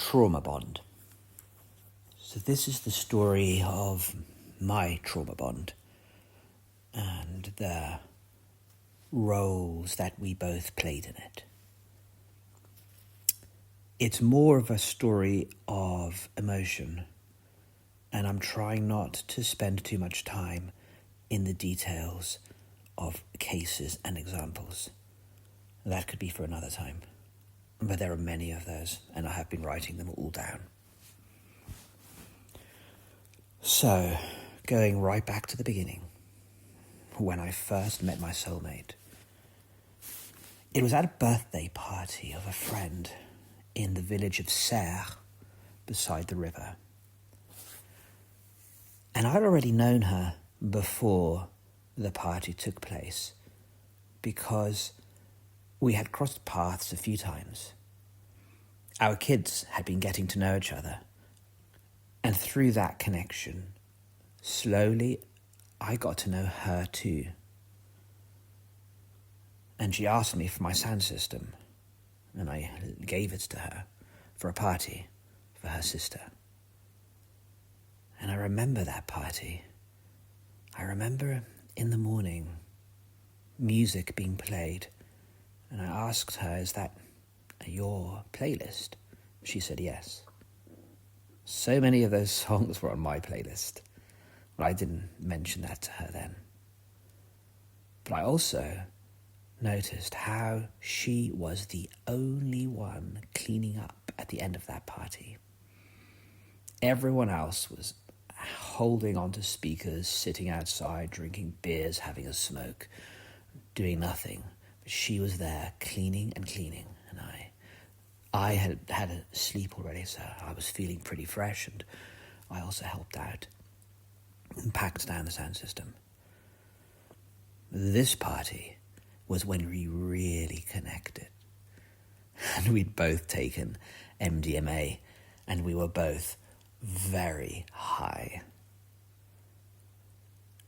trauma bond. So this is the story of my trauma bond and the roles that we both played in it. It's more of a story of emotion, and I'm trying not to spend too much time in the details of cases and examples. That could be for another time, but there are many of those, and I have been writing them all down. So, going right back to the beginning, when I first met my soulmate. It was at a birthday party of a friend in the village of Serres, beside the river. And I'd already known her before the party took place, because we had crossed paths a few times. Our kids had been getting to know each other, and through that connection, slowly I got to know her too. And she asked me for my sound system, and I gave it to her for a party for her sister. And I remember that party. I remember in the morning, music being played, and I asked her, "Is that your playlist?" She said yes. So many of those songs were on my playlist, but I didn't mention that to her then. But I also noticed how she was the only one cleaning up at the end of that party. Everyone else was holding onto speakers, sitting outside, drinking beers, having a smoke, doing nothing. But she was there cleaning and cleaning, and I had had a sleep already, so I was feeling pretty fresh, and I also helped out and packed down the sound system. This party was when we really connected. And we'd both taken MDMA, and we were both very high.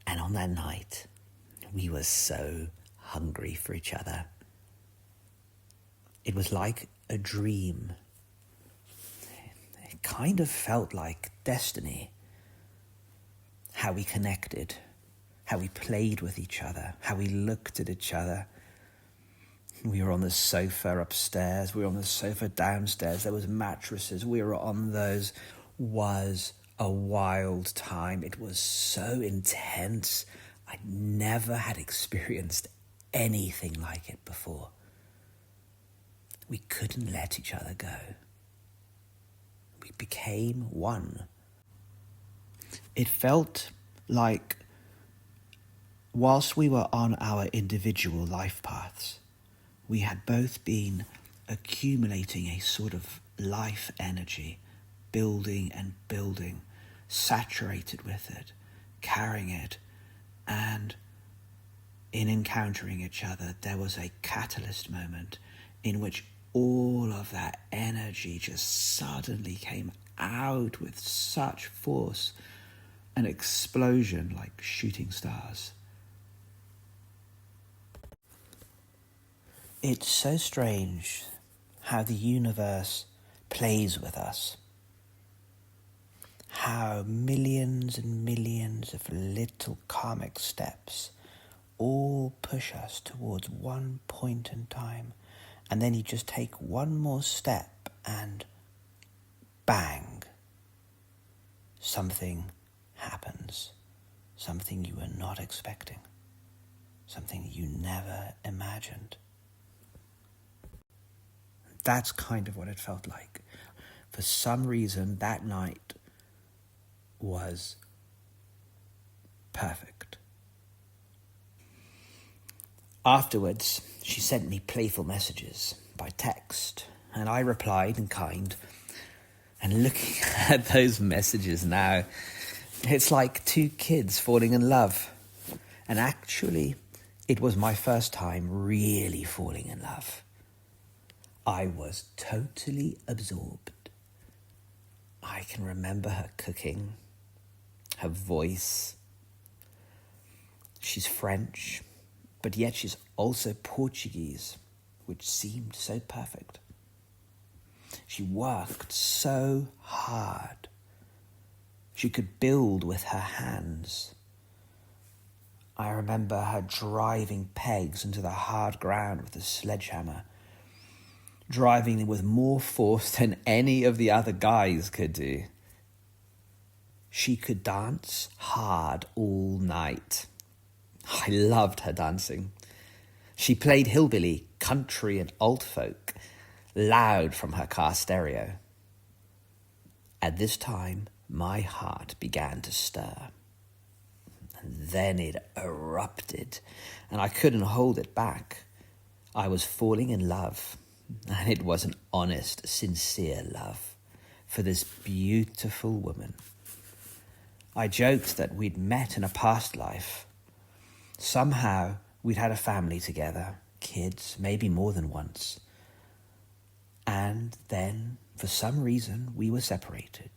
And on that night, we were so hungry for each other. It was like a dream. It kind of felt like destiny. How we connected, how we played with each other, how we looked at each other. We were on the sofa upstairs, we were on the sofa downstairs, there was mattresses, we were on those. Was a wild time. It was so intense. I never had experienced anything like it before. We couldn't let each other go. We became one. It felt like whilst we were on our individual life paths, we had both been accumulating a sort of life energy, building and building, saturated with it, carrying it, and in encountering each other, there was a catalyst moment in which all of that energy just suddenly came out with such force, an explosion like shooting stars. It's so strange how the universe plays with us. How millions and millions of little karmic steps all push us towards one point in time, and then you just take one more step and bang, something happens, something you were not expecting, something you never imagined. That's kind of what it felt like. For some reason, that night was perfect. Afterwards, she sent me playful messages by text, and I replied in kind. And looking at those messages now, it's like two kids falling in love. And actually, it was my first time really falling in love. I was totally absorbed. I can remember her cooking, her voice. She's French, but yet she's also Portuguese, which seemed so perfect. She worked so hard. She could build with her hands. I remember her driving pegs into the hard ground with a sledgehammer, driving them with more force than any of the other guys could do. She could dance hard all night. I loved her dancing. She played hillbilly, country and alt folk loud from her car stereo. At this time, my heart began to stir. And then it erupted, and I couldn't hold it back. I was falling in love, and it was an honest, sincere love for this beautiful woman. I joked that we'd met in a past life. Somehow we'd had a family together, kids, maybe more than once. And then, for some reason, we were separated.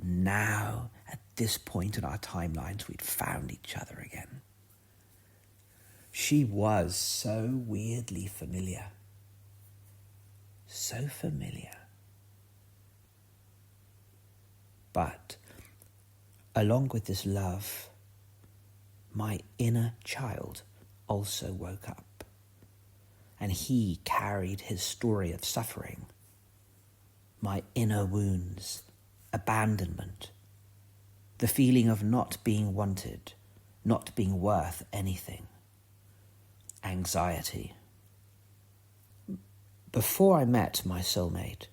Now, at this point in our timelines, we'd found each other again. She was so weirdly familiar. So familiar. But, along with this love, my inner child also woke up. And he carried his story of suffering, my inner wounds, abandonment, the feeling of not being wanted, not being worth anything, anxiety. Before I met my soulmate,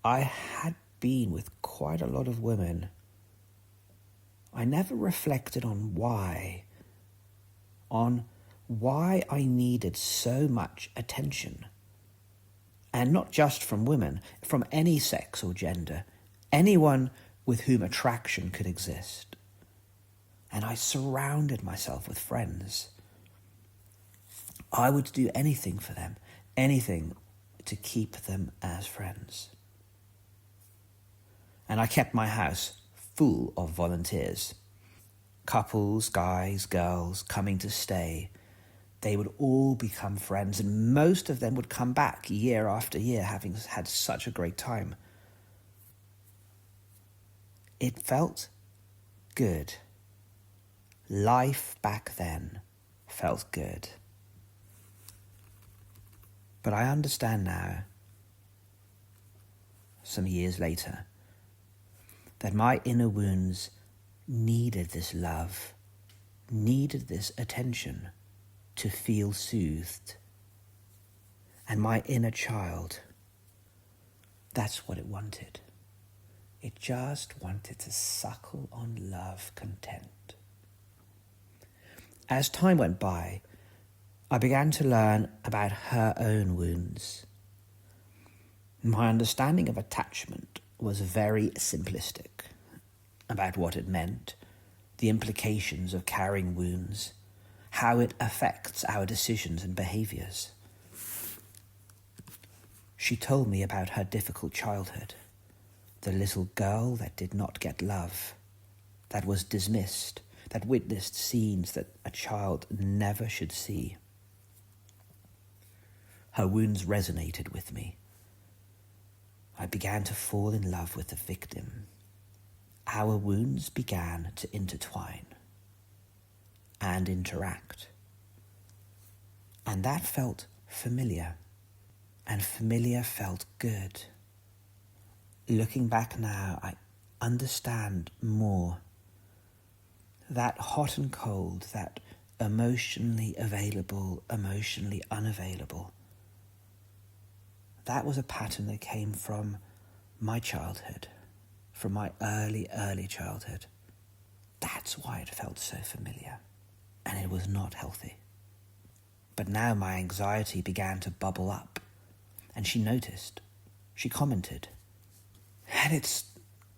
I had been with quite a lot of women. I never reflected on why I needed so much attention. And not just from women, from any sex or gender, anyone with whom attraction could exist. And I surrounded myself with friends. I would do anything for them, anything to keep them as friends. And I kept my house full of volunteers. Couples, guys, girls, coming to stay. They would all become friends, and most of them would come back year after year, having had such a great time. It felt good. Life back then felt good. But I understand now, some years later, that my inner wounds needed this love, needed this attention to feel soothed. And my inner child, that's what it wanted. It just wanted to suckle on love content. As time went by, I began to learn about her own wounds. My understanding of attachment was very simplistic about what it meant, the implications of carrying wounds, how it affects our decisions and behaviors. She told me about her difficult childhood, the little girl that did not get love, that was dismissed, that witnessed scenes that a child never should see. Her wounds resonated with me. I began to fall in love with the victim. Our wounds began to intertwine and interact. And that felt familiar, and familiar felt good. Looking back now, I understand more. That hot and cold, that emotionally available, emotionally unavailable, that was a pattern that came from my childhood, from my early childhood. That's why it felt so familiar, and it was not healthy. But now my anxiety began to bubble up, and she noticed, she commented. And it's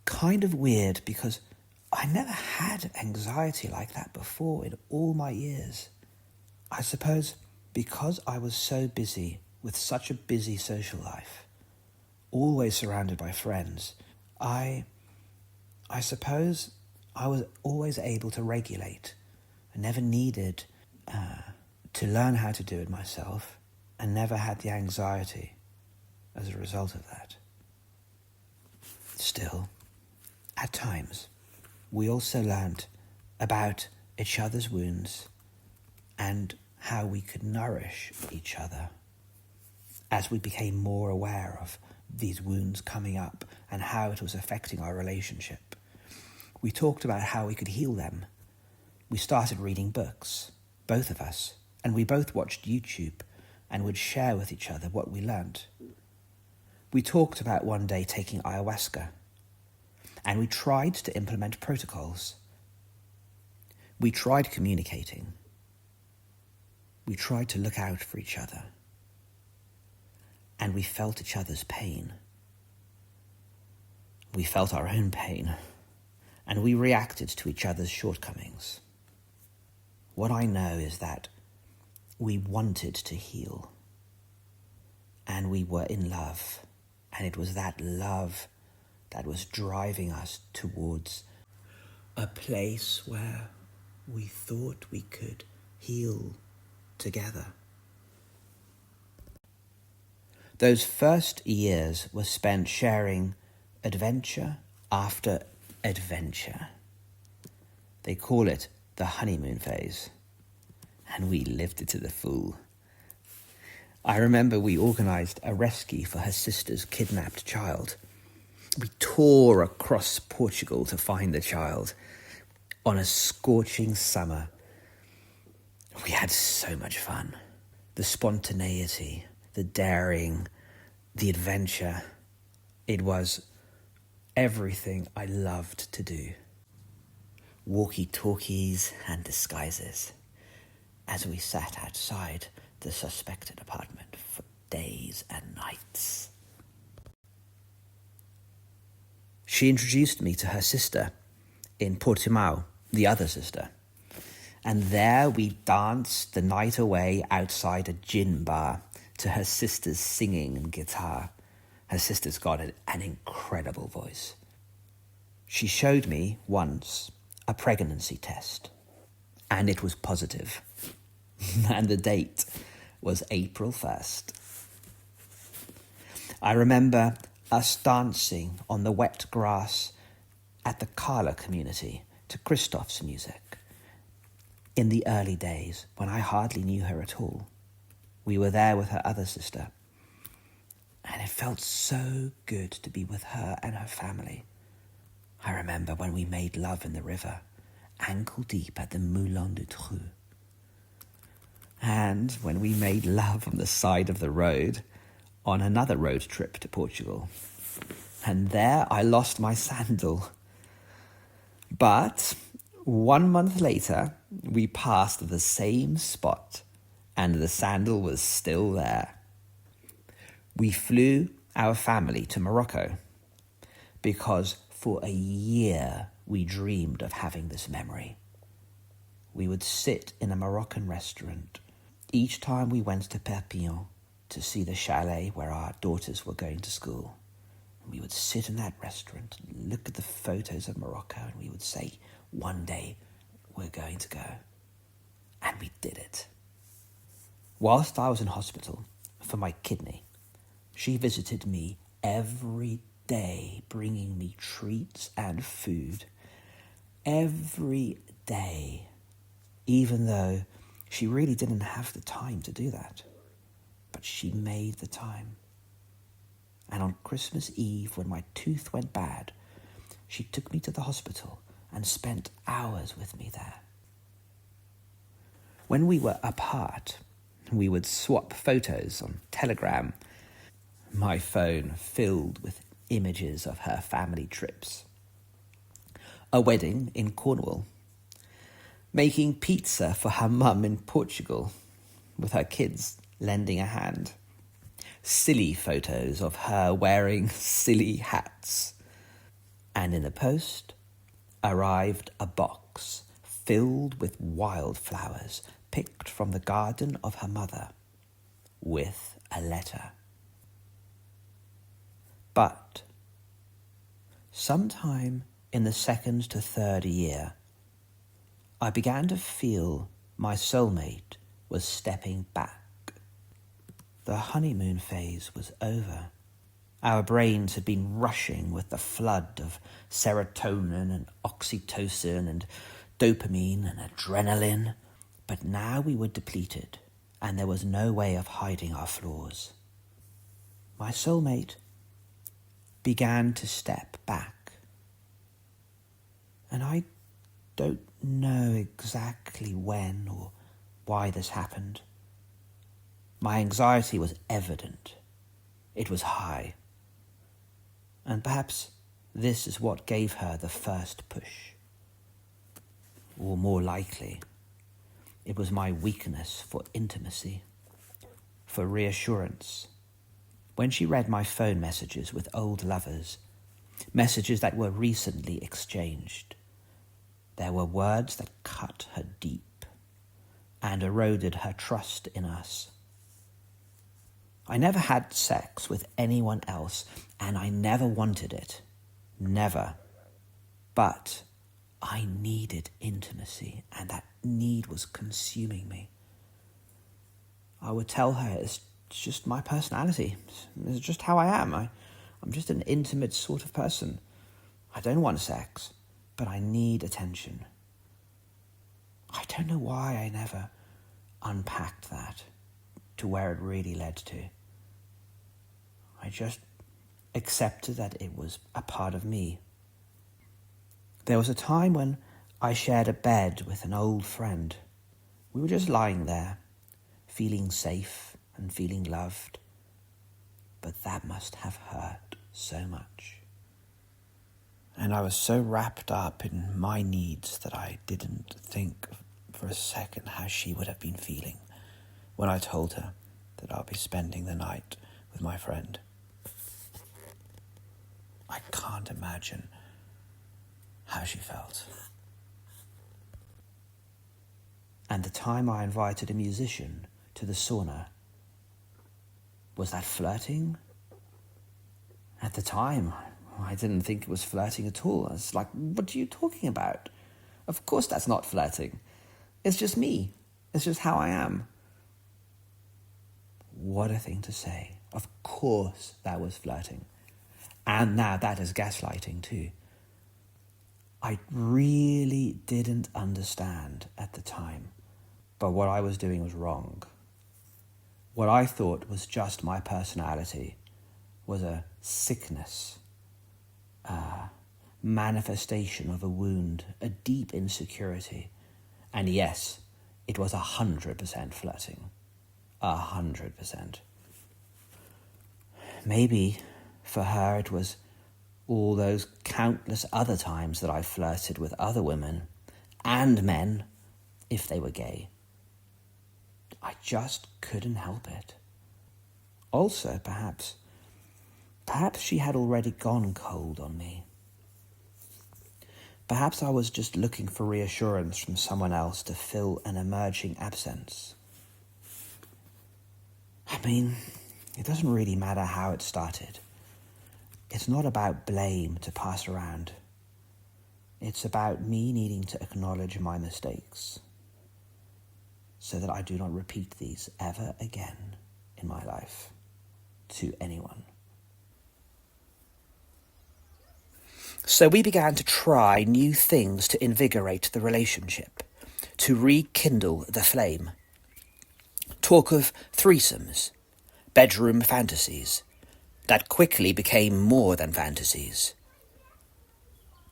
kind of weird because I never had anxiety like that before in all my years. I suppose because I was so busy with such a busy social life, always surrounded by friends, I suppose I was always able to regulate. I never needed to learn how to do it myself, and never had the anxiety as a result of that. Still, at times, we also learnt about each other's wounds and how we could nourish each other as we became more aware of these wounds coming up and how it was affecting our relationship. We talked about how we could heal them. We started reading books, both of us, and we both watched YouTube and would share with each other what we learnt. We talked about one day taking ayahuasca, and we tried to implement protocols. We tried communicating. We tried to look out for each other. And we felt each other's pain. We felt our own pain, and we reacted to each other's shortcomings. What I know is that we wanted to heal, and we were in love, and it was that love that was driving us towards a place where we thought we could heal together. Those first years were spent sharing adventure after adventure. They call it the honeymoon phase, and we lived it to the full. I remember we organised a rescue for her sister's kidnapped child. We tore across Portugal to find the child on a scorching summer. We had so much fun. The spontaneity, the daring, the adventure. It was everything I loved to do. Walkie-talkies and disguises as we sat outside the suspected apartment for days and nights. She introduced me to her sister in Portimao, the other sister. And there we danced the night away outside a gin bar to her sister's singing and guitar. Her sister's got an incredible voice. She showed me once a pregnancy test, and it was positive. And the date was April 1st. I remember us dancing on the wet grass at the Kala community to Christoph's music. In the early days, when I hardly knew her at all, we were there with her other sister, and it felt so good to be with her and her family. I remember when we made love in the river, ankle deep at the Moulin du Trou, and when we made love on the side of the road on another road trip to Portugal. And there I lost my sandal. But 1 month later, we passed the same spot, and the sandal was still there. We flew our family to Morocco because for a year we dreamed of having this memory. We would sit in a Moroccan restaurant each time we went to Perpignan to see the chalet where our daughters were going to school. We would sit in that restaurant and look at the photos of Morocco, and we would say, one day we're going to go. And we did it. Whilst I was in hospital for my kidney, she visited me every day, bringing me treats and food. Every day, even though she really didn't have the time to do that. But she made the time. And on Christmas Eve, when my tooth went bad, she took me to the hospital and spent hours with me there. When we were apart, we would swap photos on Telegram, my phone filled with images of her family trips. A wedding in Cornwall, making pizza for her mum in Portugal, with her kids lending a hand. Silly photos of her wearing silly hats. And in the post arrived a box filled with wildflowers picked from the garden of her mother, with a letter. But sometime in the 2nd to 3rd year, I began to feel my soulmate was stepping back. The honeymoon phase was over. Our brains had been rushing with the flood of serotonin and oxytocin and dopamine and adrenaline, but now we were depleted, and there was no way of hiding our flaws. My soulmate began to step back, and I don't know exactly when or why this happened. My anxiety was evident. It was high. And perhaps this is what gave her the first push. Or more likely, it was my weakness for intimacy, for reassurance. When she read my phone messages with old lovers, messages that were recently exchanged, there were words that cut her deep and eroded her trust in us. I never had sex with anyone else, and I never wanted it. Never. But I needed intimacy, and that need was consuming me. I would tell her it's just my personality. It's just how I am. I'm just an intimate sort of person. I don't want sex, but I need attention. I don't know why I never unpacked that to where it really led to. I just accepted that it was a part of me. There was a time when I shared a bed with an old friend. We were just lying there, feeling safe and feeling loved. But that must have hurt so much. And I was so wrapped up in my needs that I didn't think for a second how she would have been feeling when I told her that I'll be spending the night with my friend. I can't imagine how she felt. And the time I invited a musician to the sauna, was that flirting? At the time, I didn't think it was flirting at all. I was like, what are you talking about? Of course that's not flirting. It's just me. It's just how I am. What a thing to say. Of course that was flirting. And now that is gaslighting too. I really didn't understand at the time, but what I was doing was wrong. What I thought was just my personality was a sickness, a manifestation of a wound, a deep insecurity. And yes, it was 100% flirting. 100%. Maybe for her it was all those countless other times that I flirted with other women and men, if they were gay. I just couldn't help it. Also, perhaps she had already gone cold on me. Perhaps I was just looking for reassurance from someone else to fill an emerging absence. I mean, it doesn't really matter how it started. It's not about blame to pass around. It's about me needing to acknowledge my mistakes so that I do not repeat these ever again in my life to anyone. So we began to try new things to invigorate the relationship, to rekindle the flame. Talk of threesomes, bedroom fantasies, that quickly became more than fantasies.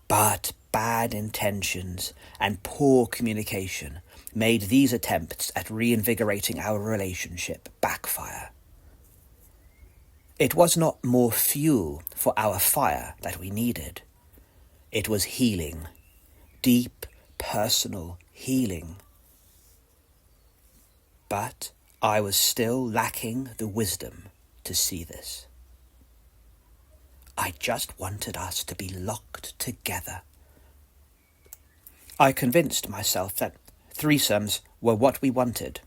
But bad intentions and poor communication made these attempts at reinvigorating our relationship backfire. It was not more fuel for our fire that we needed. It was healing, deep, personal healing. But I was still lacking the wisdom to see this. I just wanted us to be locked together. I convinced myself that threesomes were what we wanted,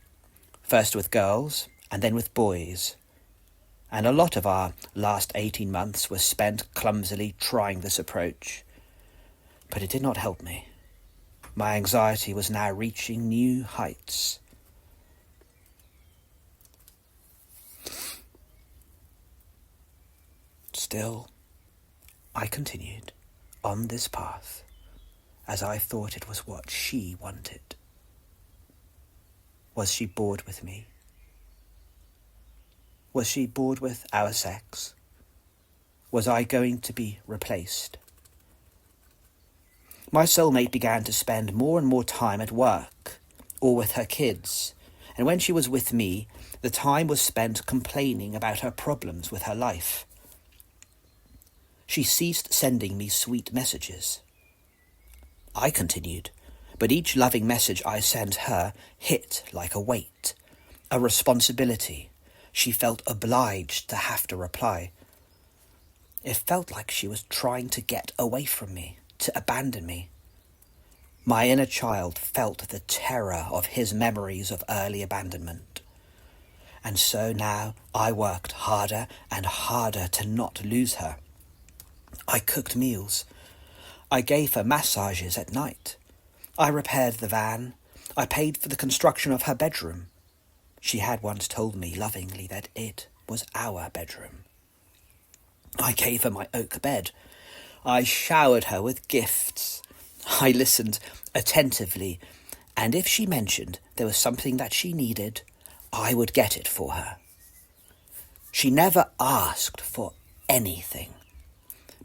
first with girls and then with boys. And a lot of our last 18 months was spent clumsily trying this approach. But it did not help me. My anxiety was now reaching new heights. Still, I continued on this path, as I thought it was what she wanted. Was she bored with me? Was she bored with our sex? Was I going to be replaced? My soulmate began to spend more and more time at work or with her kids, and when she was with me, the time was spent complaining about her problems with her life. She ceased sending me sweet messages. I continued, but each loving message I sent her hit like a weight, a responsibility. She felt obliged to have to reply. It felt like she was trying to get away from me, to abandon me. My inner child felt the terror of his memories of early abandonment. And so now I worked harder and harder to not lose her. I cooked meals. I gave her massages at night. I repaired the van. I paid for the construction of her bedroom. She had once told me lovingly that it was our bedroom. I gave her my oak bed. I showered her with gifts. I listened attentively, and if she mentioned there was something that she needed, I would get it for her. She never asked for anything,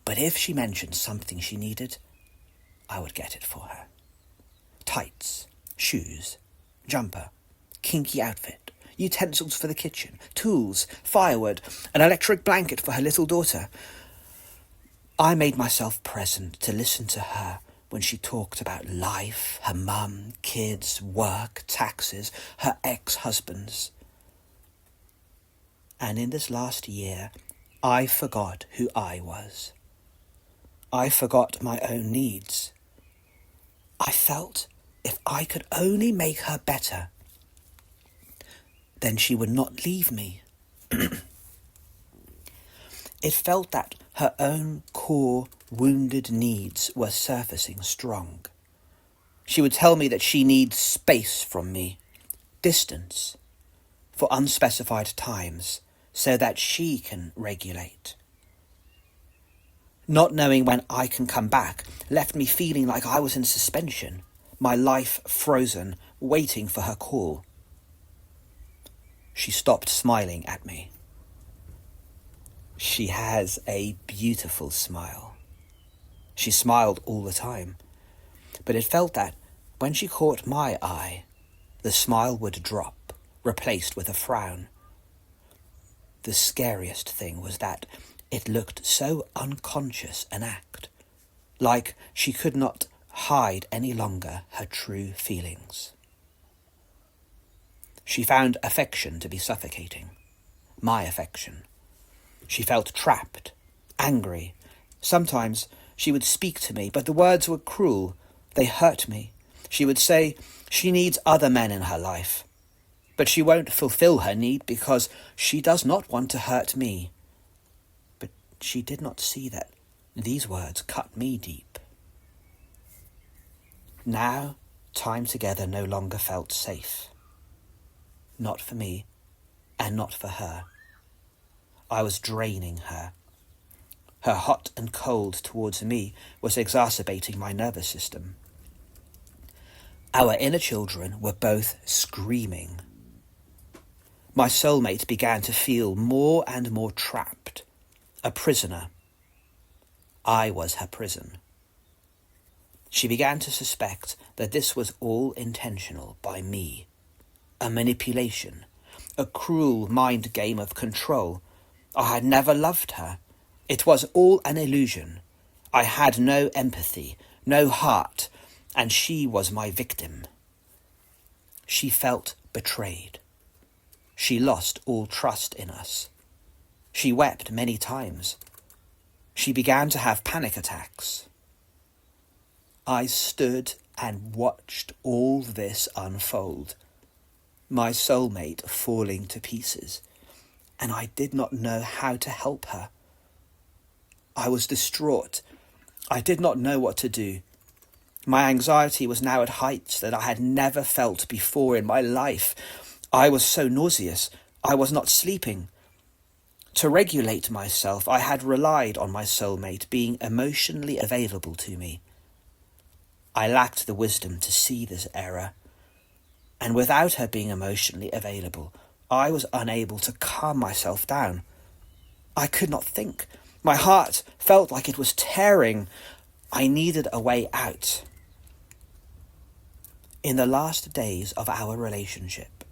but if she mentioned something she needed, I would get it for her. Tights, shoes, jumper, kinky outfit, utensils for the kitchen, tools, firewood, an electric blanket for her little daughter. I made myself present to listen to her when she talked about life, her mum, kids, work, taxes, her ex-husbands. And in this last year, I forgot who I was. I forgot my own needs. I felt if I could only make her better, then she would not leave me. It felt that her own core wounded needs were surfacing strong. She would tell me that she needs space from me, distance, for unspecified times, so that she can regulate. Not knowing when I can come back left me feeling like I was in suspension, my life frozen, waiting for her call. She stopped smiling at me. She has a beautiful smile. She smiled all the time, but it felt that when she caught my eye, the smile would drop, replaced with a frown. The scariest thing was that it looked so unconscious an act, like she could not hide any longer her true feelings. She found affection to be suffocating, my affection. She felt trapped, angry. Sometimes she would speak to me, but the words were cruel. They hurt me. She would say she needs other men in her life, but she won't fulfill her need because she does not want to hurt me. But she did not see that these words cut me deep. Now, time together no longer felt safe. Not for me, and not for her. I was draining her. Her hot and cold towards me was exacerbating my nervous system. Our inner children were both screaming. My soulmate began to feel more and more trapped, a prisoner. I was her prison. She began to suspect that this was all intentional by me, a manipulation, a cruel mind game of control. I had never loved her. It was all an illusion. I had no empathy, no heart, and she was my victim. She felt betrayed. She lost all trust in us. She wept many times. She began to have panic attacks. I stood and watched all this unfold, my soulmate falling to pieces, and I did not know how to help her. I was distraught. I did not know what to do. My anxiety was now at heights that I had never felt before in my life. I was so nauseous. I was not sleeping. To regulate myself, I had relied on my soulmate being emotionally available to me. I lacked the wisdom to see this error, and without her being emotionally available, I was unable to calm myself down. I could not think. My heart felt like it was tearing. I needed a way out. In the last days of our relationship,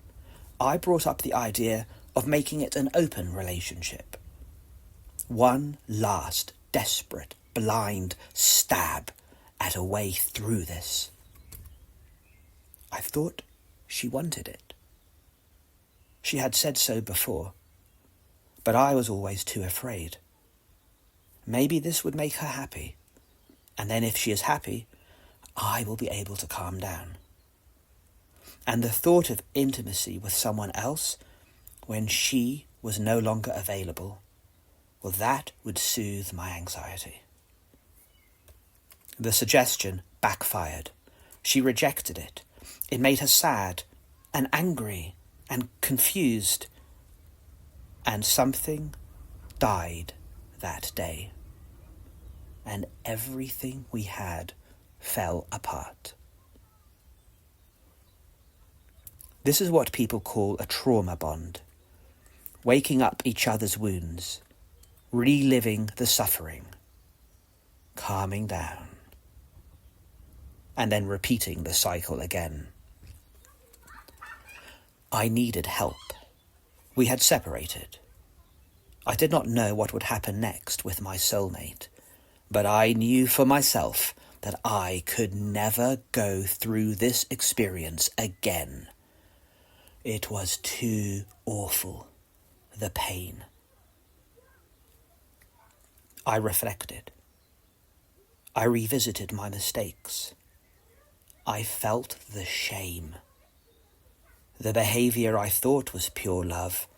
I brought up the idea of making it an open relationship. One last, desperate, blind stab at a way through this. I thought she wanted it. She had said so before, but I was always too afraid. Maybe this would make her happy, and then if she is happy, I will be able to calm down. And the thought of intimacy with someone else when she was no longer available, well, that would soothe my anxiety. The suggestion backfired. She rejected it. It made her sad and angry and confused. And something died that day. And everything we had fell apart. This is what people call a trauma bond. Waking up each other's wounds, reliving the suffering, calming down, and then repeating the cycle again. I needed help. We had separated. I did not know what would happen next with my soulmate, but I knew for myself that I could never go through this experience again. It was too awful, the pain. I reflected. I revisited my mistakes. I felt the shame. The behavior I thought was pure love,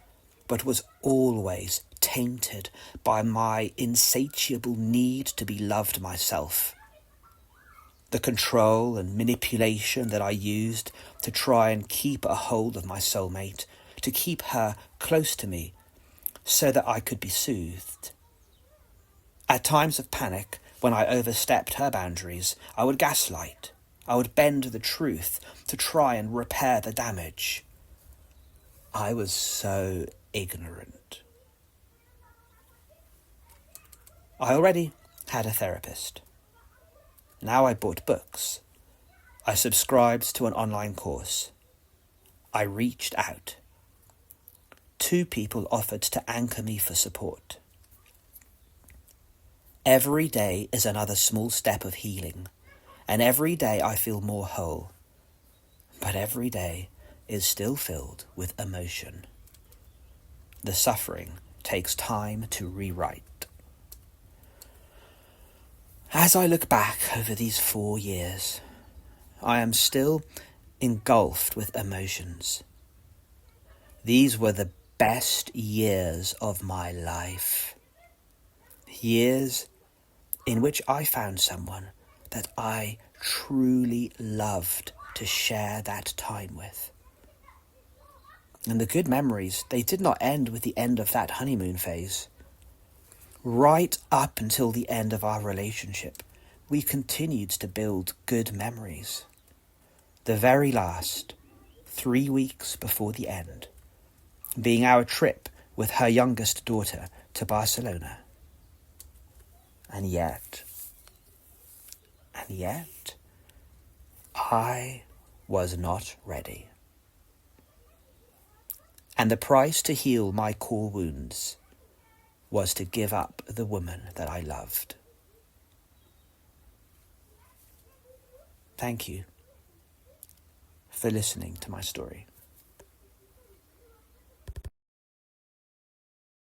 but was always tainted by my insatiable need to be loved myself. The control and manipulation that I used to try and keep a hold of my soulmate, to keep her close to me so that I could be soothed. At times of panic, when I overstepped her boundaries, I would gaslight. I would bend the truth to try and repair the damage. I was so ignorant. I already had a therapist. Now I bought books. I subscribed to an online course. I reached out. 2 people offered to anchor me for support. Every day is another small step of healing, and every day I feel more whole. But every day is still filled with emotion. The suffering takes time to rewrite. As I look back over these 4 years, I am still engulfed with emotions. These were the best years of my life. Years in which I found someone that I truly loved to share that time with. And the good memories, they did not end with the end of that honeymoon phase. Right up until the end of our relationship, we continued to build good memories. The very last, 3 weeks before the end, being our trip with her youngest daughter to Barcelona. And yet, I was not ready. And the price to heal my core wounds was to give up the woman that I loved. Thank you for listening to my story.